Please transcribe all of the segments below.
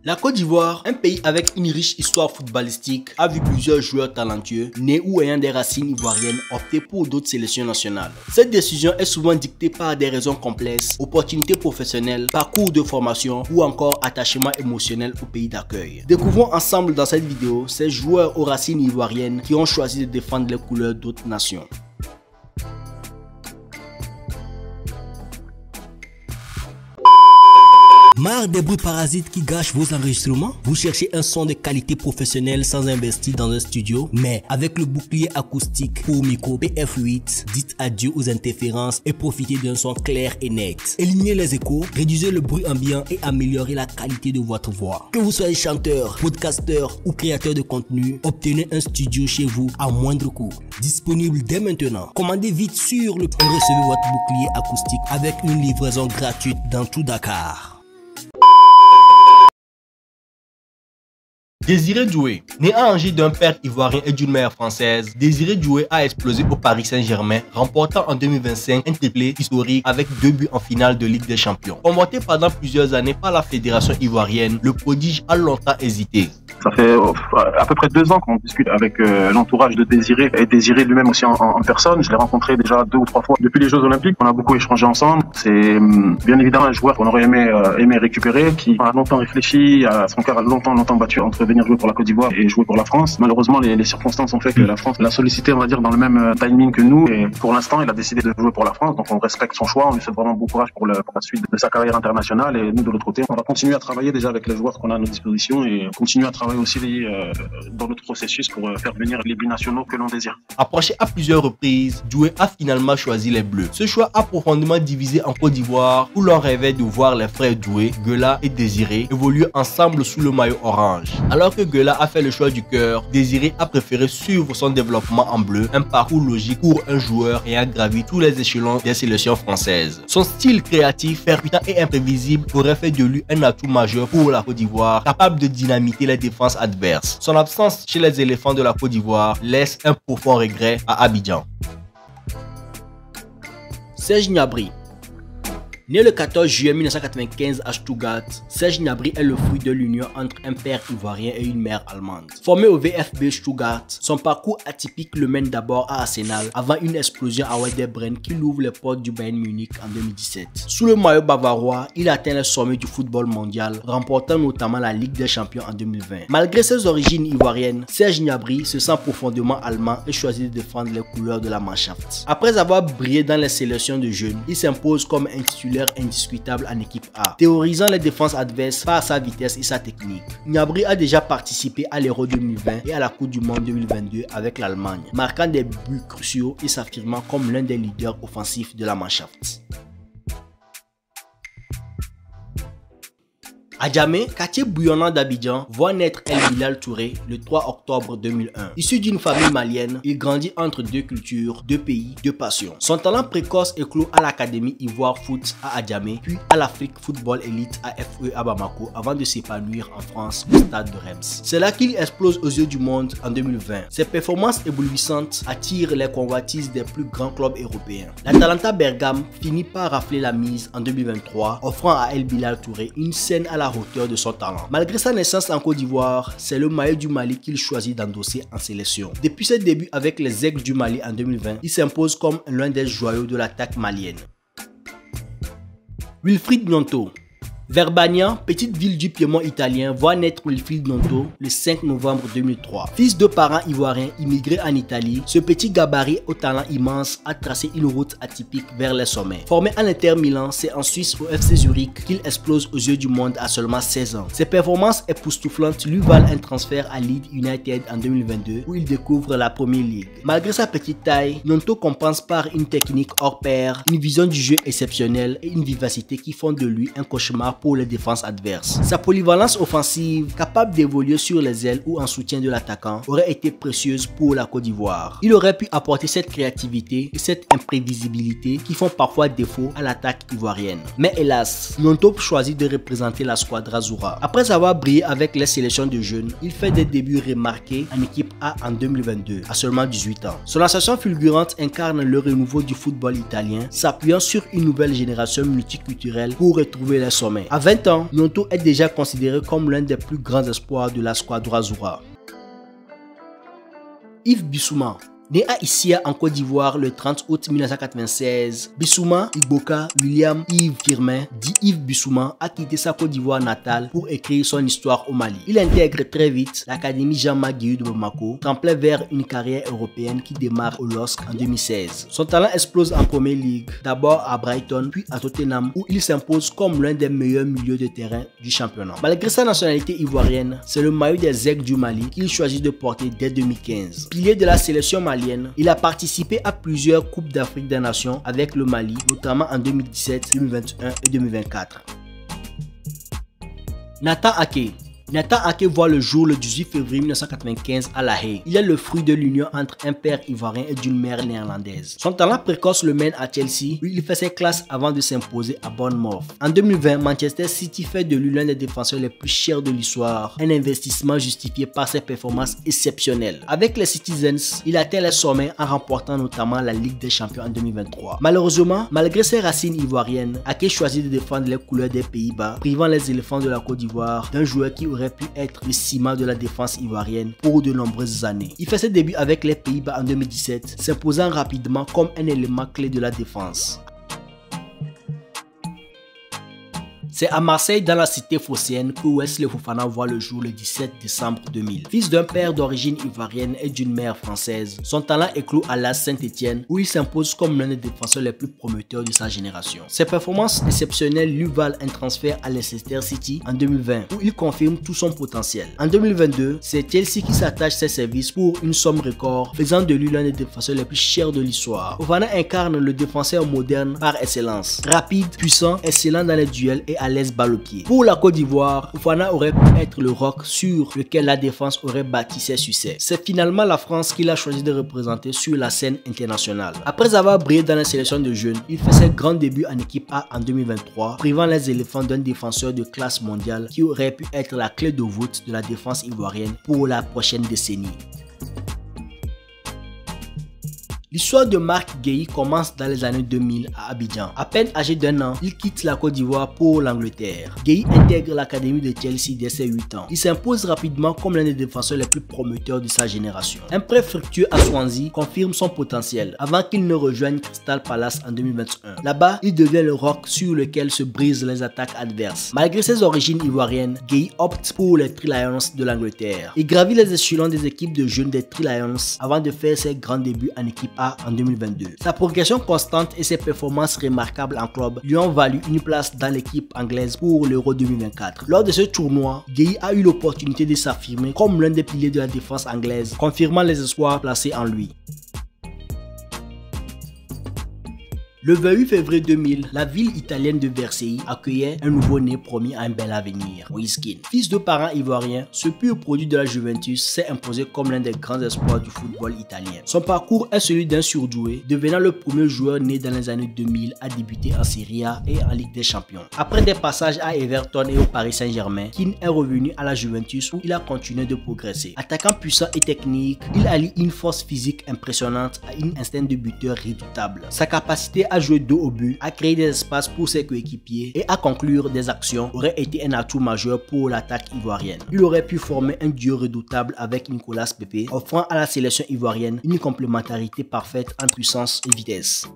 La Côte d'Ivoire, un pays avec une riche histoire footballistique, a vu plusieurs joueurs talentueux, nés ou ayant des racines ivoiriennes, opter pour d'autres sélections nationales. Cette décision est souvent dictée par des raisons complexes, opportunités professionnelles, parcours de formation ou encore attachement émotionnel au pays d'accueil. Découvrons ensemble dans cette vidéo ces joueurs aux racines ivoiriennes qui ont choisi de défendre les couleurs d'autres nations. Marre des bruits parasites qui gâchent vos enregistrements? Vous cherchez un son de qualité professionnelle sans investir dans un studio, mais avec le bouclier acoustique pour micro PF8, dites adieu aux interférences et profitez d'un son clair et net. Éliminez les échos, réduisez le bruit ambiant et améliorez la qualité de votre voix. Que vous soyez chanteur, podcasteur ou créateur de contenu, obtenez un studio chez vous à moindre coût. Disponible dès maintenant. Commandez vite sur le et recevez votre bouclier acoustique avec une livraison gratuite dans tout Dakar. Désiré Doué, né à Angers d'un père ivoirien et d'une mère française, Désiré Doué a explosé au Paris Saint-Germain, remportant en 2025 un triplé historique avec 2 buts en finale de Ligue des Champions. Convoité pendant plusieurs années par la fédération ivoirienne, le prodige a longtemps hésité. Ça fait à peu près 2 ans qu'on discute avec l'entourage de Désiré et Désiré lui-même aussi en personne. Je l'ai rencontré déjà 2 ou 3 fois depuis les Jeux Olympiques. On a beaucoup échangé ensemble. C'est bien évidemment un joueur qu'on aurait aimé récupérer, qui a longtemps réfléchi, son cœur a longtemps battu entre venir jouer pour la Côte d'Ivoire et jouer pour la France. Malheureusement, les circonstances ont fait que la France l'a sollicité, on va dire, dans le même timing que nous. Et pour l'instant, il a décidé de jouer pour la France. Donc on respecte son choix. On lui souhaite vraiment bon courage pour la suite de sa carrière internationale. Et nous, de l'autre côté, on va continuer à travailler déjà avec les joueurs qu'on a à notre disposition et continuer à travailler aussi dans notre processus pour faire venir les binationaux que l'on désire. Approché à plusieurs reprises, Doué a finalement choisi les Bleus. Ce choix a profondément divisé en Côte d'Ivoire, où l'on rêvait de voir les frères Doué, Guela et Désiré évoluer ensemble sous le maillot orange. Alors que Guela a fait le choix du cœur, Désiré a préféré suivre son développement en bleu, un parcours logique pour un joueur ayant gravi tous les échelons des sélections françaises. Son style créatif, percutant et imprévisible aurait fait de lui un atout majeur pour la Côte d'Ivoire, capable de dynamiter les défenses adverses. Son absence chez les éléphants de la Côte d'Ivoire laisse un profond regret à Abidjan. Serge Gnabry. Né le 14 juillet 1995 à Stuttgart, Serge Gnabry est le fruit de l'union entre un père ivoirien et une mère allemande. Formé au VfB Stuttgart, son parcours atypique le mène d'abord à Arsenal avant une explosion à Werder Bremen qui l'ouvre les portes du Bayern Munich en 2017. Sous le maillot bavarois, il atteint le sommet du football mondial, remportant notamment la Ligue des Champions en 2020. Malgré ses origines ivoiriennes, Serge Gnabry se sent profondément allemand et choisit de défendre les couleurs de la Mannschaft. Après avoir brillé dans les sélections de jeunes, il s'impose comme un titulaire indiscutable en équipe A, théorisant les défenses adverses par sa vitesse et sa technique. Gnabry a déjà participé à l'Euro 2020 et à la Coupe du Monde 2022 avec l'Allemagne, marquant des buts cruciaux et s'affirmant comme l'un des leaders offensifs de la Mannschaft. À Djamé, quartier bouillonnant d'Abidjan, voit naître El Bilal Touré le 3 octobre 2001. Issu d'une famille malienne, il grandit entre 2 cultures, 2 pays, 2 passions. Son talent précoce éclot à l'Académie Ivoire Foot à Adjamé, puis à l'Afrique Football Elite AFE à Bamako avant de s'épanouir en France au stade de Reims. C'est là qu'il explose aux yeux du monde en 2020. Ses performances éblouissantes attirent les convoitises des plus grands clubs européens. L'Atalanta Bergame finit par rafler la mise en 2023, offrant à El Bilal Touré une scène à la hauteur de son talent. Malgré sa naissance en Côte d'Ivoire, c'est le maillot du Mali qu'il choisit d'endosser en sélection. Depuis ses débuts avec les Aigles du Mali en 2020, il s'impose comme l'un des joyaux de l'attaque malienne. Wilfried Gnonto. Verbania, petite ville du Piémont italien, voit naître Wilfried Gnonto le 5 novembre 2003. Fils de parents ivoiriens immigrés en Italie, ce petit gabarit au talent immense a tracé une route atypique vers les sommets. Formé en Inter Milan, c'est en Suisse au FC Zurich qu'il explose aux yeux du monde à seulement 16 ans. Ses performances époustouflantes lui valent un transfert à Leeds United en 2022 où il découvre la Premier League. Malgré sa petite taille, Gnonto compense par une technique hors pair, une vision du jeu exceptionnelle et une vivacité qui font de lui un cauchemar pour les défenses adverses. Sa polyvalence offensive, capable d'évoluer sur les ailes ou en soutien de l'attaquant, aurait été précieuse pour la Côte d'Ivoire. Il aurait pu apporter cette créativité et cette imprévisibilité qui font parfois défaut à l'attaque ivoirienne. Mais hélas, Gnonto choisit de représenter la Squadra Azzurra. Après avoir brillé avec les sélections de jeunes, il fait des débuts remarqués en équipe A en 2022, à seulement 18 ans. Son ascension fulgurante incarne le renouveau du football italien, s'appuyant sur une nouvelle génération multiculturelle pour retrouver les sommets. À 20 ans, Gnonto est déjà considéré comme l'un des plus grands espoirs de la Squadra Azzurra. Yves Bissouma. Né à Issia en Côte d'Ivoire le 30 août 1996, Bissouma Igboka William Yves Firmin, dit Yves Bissouma, a quitté sa Côte d'Ivoire natale pour écrire son histoire au Mali. Il intègre très vite l'Académie Jean-Marc Guéhu de Bamako, tremplé vers une carrière européenne qui démarre au LOSC en 2016. Son talent explose en Premier League, d'abord à Brighton, puis à Tottenham, où il s'impose comme l'un des meilleurs milieux de terrain du championnat. Malgré sa nationalité ivoirienne, c'est le maillot des Aigles du Mali qu'il choisit de porter dès 2015. Pilier de la sélection malienne, il a participé à plusieurs Coupes d'Afrique des Nations avec le Mali, notamment en 2017, 2021 et 2024. Nathan Ake. Nathan Ake voit le jour le 18 février 1995 à La Haye. Il est le fruit de l'union entre un père ivoirien et d'une mère néerlandaise. Son talent précoce le mène à Chelsea, où il fait ses classes avant de s'imposer à Bournemouth. En 2020, Manchester City fait de lui l'un des défenseurs les plus chers de l'histoire, un investissement justifié par ses performances exceptionnelles. Avec les Citizens, il atteint les sommets en remportant notamment la Ligue des Champions en 2023. Malheureusement, malgré ses racines ivoiriennes, Ake choisit de défendre les couleurs des Pays-Bas, privant les éléphants de la Côte d'Ivoire d'un joueur qui aurait pu être le ciment de la défense ivoirienne pour de nombreuses années. Il fait ses débuts avec les Pays-Bas en 2017, s'imposant rapidement comme un élément clé de la défense. C'est à Marseille, dans la cité phocéenne, que Wesley Fofana voit le jour le 17 décembre 2000. Fils d'un père d'origine ivoirienne et d'une mère française, son talent éclot à l'AS Saint-Étienne, où il s'impose comme l'un des défenseurs les plus prometteurs de sa génération. Ses performances exceptionnelles lui valent un transfert à Leicester City en 2020, où il confirme tout son potentiel. En 2022, c'est Chelsea qui s'attache ses services pour une somme record, faisant de lui l'un des défenseurs les plus chers de l'histoire. Fofana incarne le défenseur moderne par excellence. Rapide, puissant, excellent dans les duels et à l'aise balle au pied. Pour la Côte d'Ivoire, Fofana aurait pu être le roc sur lequel la défense aurait bâti ses succès. C'est finalement la France qu'il a choisi de représenter sur la scène internationale. Après avoir brillé dans la sélection de jeunes, il fait ses grands débuts en équipe A en 2023, privant les éléphants d'un défenseur de classe mondiale qui aurait pu être la clé de voûte de la défense ivoirienne pour la prochaine décennie. L'histoire de Marc Guéhi commence dans les années 2000 à Abidjan. À peine âgé d'1 an, il quitte la Côte d'Ivoire pour l'Angleterre. Guéhi intègre l'académie de Chelsea dès ses 8 ans. Il s'impose rapidement comme l'un des défenseurs les plus promoteurs de sa génération. Un prêt fructueux à Swansea confirme son potentiel avant qu'il ne rejoigne Crystal Palace en 2021. Là-bas, il devient le roc sur lequel se brisent les attaques adverses. Malgré ses origines ivoiriennes, Guéhi opte pour les Three Lions de l'Angleterre. Il gravit les échelons des équipes de jeunes des Three Lions avant de faire ses grands débuts en équipe A en 2022. Sa progression constante et ses performances remarquables en club lui ont valu une place dans l'équipe anglaise pour l'Euro 2024. Lors de ce tournoi, Guéhi a eu l'opportunité de s'affirmer comme l'un des piliers de la défense anglaise, confirmant les espoirs placés en lui. Le 28 février 2000, la ville italienne de Versailles accueillait un nouveau-né promis à un bel avenir, Moïse Kean. Fils de parents ivoiriens, ce pur produit de la Juventus s'est imposé comme l'un des grands espoirs du football italien. Son parcours est celui d'un surdoué, devenant le premier joueur né dans les années 2000 à débuter en Serie A et en Ligue des Champions. Après des passages à Everton et au Paris Saint-Germain, Kean est revenu à la Juventus où il a continué de progresser. Attaquant puissant et technique, il allie une force physique impressionnante à une instinct de buteur redoutable. Sa capacité à jouer dos au but, à créer des espaces pour ses coéquipiers et à conclure des actions aurait été un atout majeur pour l'attaque ivoirienne. Il aurait pu former un duo redoutable avec Nicolas Pepe, offrant à la sélection ivoirienne une complémentarité parfaite entre puissance et vitesse.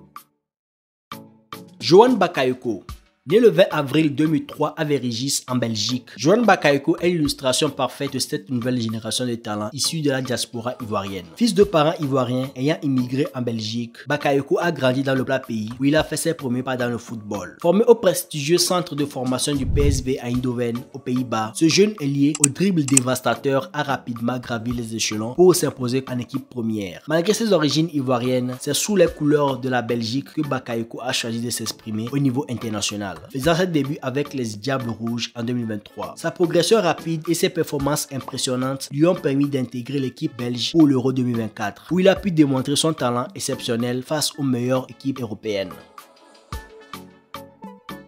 Johan Bakayoko. Né le 20 avril 2003 à Vérigis en Belgique, Johan Bakayoko est l'illustration parfaite de cette nouvelle génération de talents issus de la diaspora ivoirienne. Fils de parents ivoiriens ayant immigré en Belgique, Bakayoko a grandi dans le plat pays où il a fait ses premiers pas dans le football. Formé au prestigieux centre de formation du PSV à Eindhoven, aux Pays-Bas, ce jeune ailier au dribble dévastateur a rapidement gravi les échelons pour s'imposer en équipe première. Malgré ses origines ivoiriennes, c'est sous les couleurs de la Belgique que Bakayoko a choisi de s'exprimer au niveau international, faisant ses débuts avec les Diables Rouges en 2023. Sa progression rapide et ses performances impressionnantes lui ont permis d'intégrer l'équipe belge pour l'Euro 2024, où il a pu démontrer son talent exceptionnel face aux meilleures équipes européennes.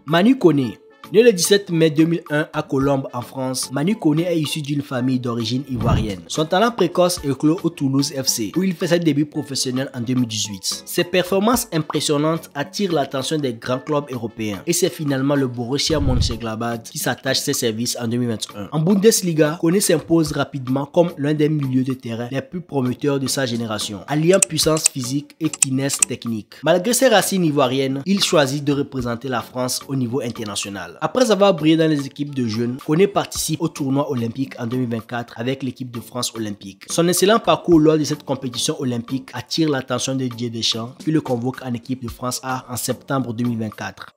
Manu Koné. Né le 17 mai 2001 à Colombes en France, Manu Koné est issu d'une famille d'origine ivoirienne. Son talent précoce éclot au Toulouse FC, où il fait ses débuts professionnels en 2018. Ses performances impressionnantes attirent l'attention des grands clubs européens et c'est finalement le Borussia Mönchengladbach qui s'attache ses services en 2021. En Bundesliga, Koné s'impose rapidement comme l'un des milieux de terrain les plus promoteurs de sa génération, alliant puissance physique et finesse technique. Malgré ses racines ivoiriennes, il choisit de représenter la France au niveau international. Après avoir brillé dans les équipes de jeunes, Koné participe au tournoi olympique en 2024 avec l'équipe de France olympique. Son excellent parcours lors de cette compétition olympique attire l'attention de Didier Deschamps, qui le convoque en équipe de France A en septembre 2024.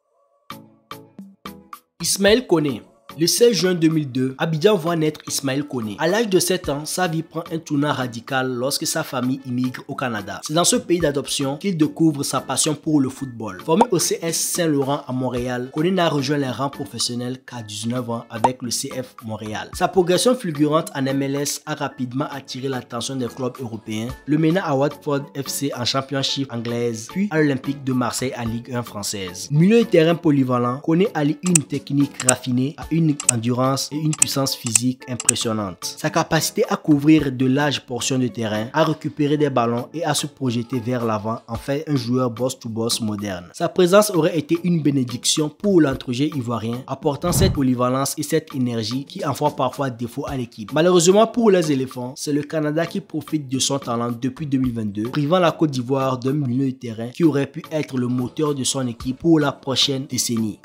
Ismaël Koné. Le 16 juin 2002, Abidjan voit naître Ismaël Koné. À l'âge de 7 ans, sa vie prend un tournant radical lorsque sa famille immigre au Canada. C'est dans ce pays d'adoption qu'il découvre sa passion pour le football. Formé au CS Saint-Laurent à Montréal, Koné n'a rejoint les rangs professionnels qu'à 19 ans avec le CF Montréal. Sa progression fulgurante en MLS a rapidement attiré l'attention des clubs européens, le menant à Watford FC en Championship anglaise, puis à l'Olympique de Marseille en Ligue 1 française. Milieu de terrain polyvalent, Koné allie une technique raffinée à une endurance et une puissance physique impressionnante. Sa capacité à couvrir de larges portions de terrain, à récupérer des ballons et à se projeter vers l'avant en fait un joueur boss-to-boss moderne. Sa présence aurait été une bénédiction pour l'entrejeu ivoirien, apportant cette polyvalence et cette énergie qui en font parfois défaut à l'équipe. Malheureusement pour les éléphants, c'est le Canada qui profite de son talent depuis 2022, privant la Côte d'Ivoire d'un milieu de terrain qui aurait pu être le moteur de son équipe pour la prochaine décennie.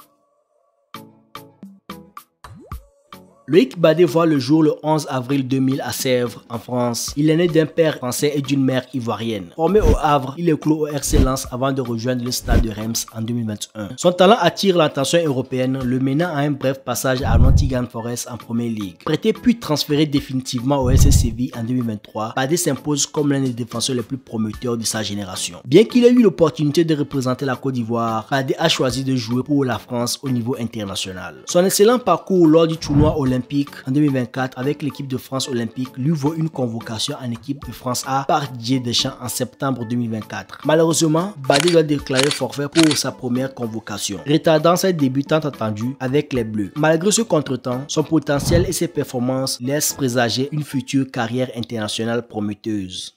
Loïc Badé voit le jour le 11 avril 2000 à Sèvres, en France. Il est né d'un père français et d'une mère ivoirienne. Formé au Havre, il éclot au RC Lens avant de rejoindre le Stade de Reims en 2021. Son talent attire l'attention européenne, le menant à un bref passage à Nottingham Forest en Premier League. Prêté puis transféré définitivement au FC Séville en 2023, Badé s'impose comme l'un des défenseurs les plus promoteurs de sa génération. Bien qu'il ait eu l'opportunité de représenter la Côte d'Ivoire, Badé a choisi de jouer pour la France au niveau international. Son excellent parcours lors du tournoi olympique en 2024 avec l'équipe de France olympique lui vaut une convocation en équipe de France A par Didier Deschamps en septembre 2024. Malheureusement, Badé doit déclarer forfait pour sa première convocation, retardant ses débuts tant attendus avec les Bleus. Malgré ce contretemps, son potentiel et ses performances laissent présager une future carrière internationale prometteuse.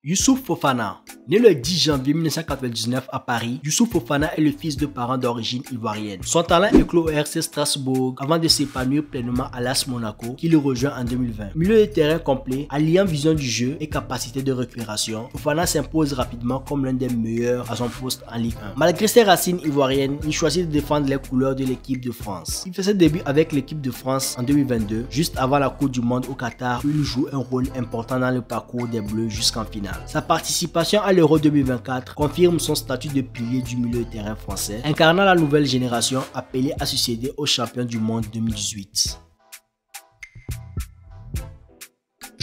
Youssouf Fofana. Né le 10 janvier 1999 à Paris, Youssouf Fofana est le fils de parents d'origine ivoirienne. Son talent éclot au RC Strasbourg avant de s'épanouir pleinement à l'AS Monaco qui le rejoint en 2020. Milieu de terrain complet, alliant vision du jeu et capacité de récupération, Fofana s'impose rapidement comme l'un des meilleurs à son poste en Ligue 1. Malgré ses racines ivoiriennes, il choisit de défendre les couleurs de l'équipe de France. Il fait ses débuts avec l'équipe de France en 2022, juste avant la Coupe du Monde au Qatar, où il joue un rôle important dans le parcours des Bleus jusqu'en finale. Sa participation à l'Euro 2024 confirme son statut de pilier du milieu de terrain français, incarnant la nouvelle génération appelée à succéder aux champions du monde 2018.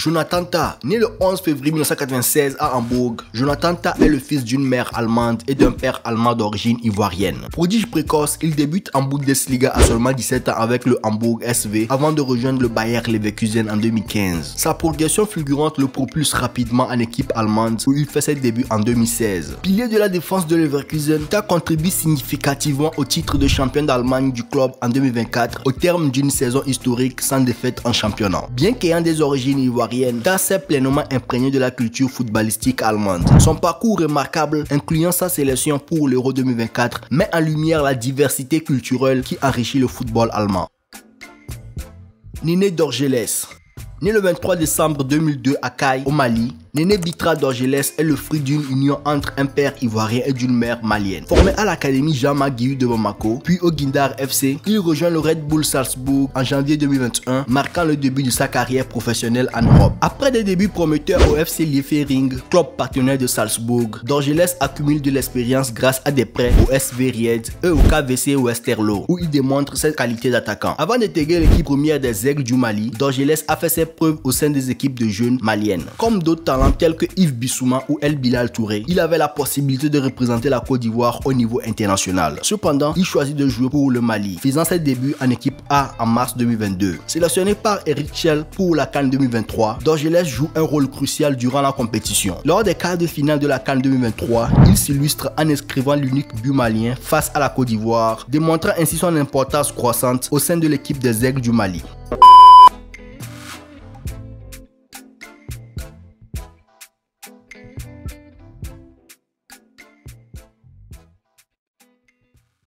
Jonathan Tah, né le 11 février 1996 à Hambourg, Jonathan Tah est le fils d'une mère allemande et d'un père allemand d'origine ivoirienne. Prodige précoce, il débute en Bundesliga à seulement 17 ans avec le Hambourg SV avant de rejoindre le Bayer Leverkusen en 2015. Sa progression fulgurante le propulse rapidement en équipe allemande où il fait ses débuts en 2016. Pilier de la défense de Leverkusen, Tah contribue significativement au titre de champion d'Allemagne du club en 2024 au terme d'une saison historique sans défaite en championnat. Bien qu'ayant des origines ivoiriennes, Tah s'est pleinement imprégné de la culture footballistique allemande. Son parcours remarquable, incluant sa sélection pour l'Euro 2024, met en lumière la diversité culturelle qui enrichit le football allemand. Néné Dorgelès. Né le 23 décembre 2002 à Caille, au Mali, Néné Bitra Dorgelès est le fruit d'une union entre un père ivoirien et d'une mère malienne. Formé à l'académie Jean-Marc Guillou de Bamako, puis au Guindar FC, il rejoint le Red Bull Salzbourg en janvier 2021, marquant le début de sa carrière professionnelle en Europe. Après des débuts prometteurs au FC Liefering, club partenaire de Salzbourg, Dorgelès accumule de l'expérience grâce à des prêts au SV Ried et au KVC Westerlo, où il démontre ses qualités d'attaquant. Avant d'intégrer l'équipe première des Aigles du Mali, Dorgelès a fait ses preuves au sein des équipes de jeunes maliennes. Comme d'autres talents vétérans tels que Yves Bissouma ou El Bilal Touré, il avait la possibilité de représenter la Côte d'Ivoire au niveau international. Cependant, il choisit de jouer pour le Mali, faisant ses débuts en équipe A en mars 2022. Sélectionné par Eric Chell pour la CAN 2023, Dorgelès joue un rôle crucial durant la compétition. Lors des quarts de finale de la CAN 2023, il s'illustre en inscrivant l'unique but malien face à la Côte d'Ivoire, démontrant ainsi son importance croissante au sein de l'équipe des Aigles du Mali.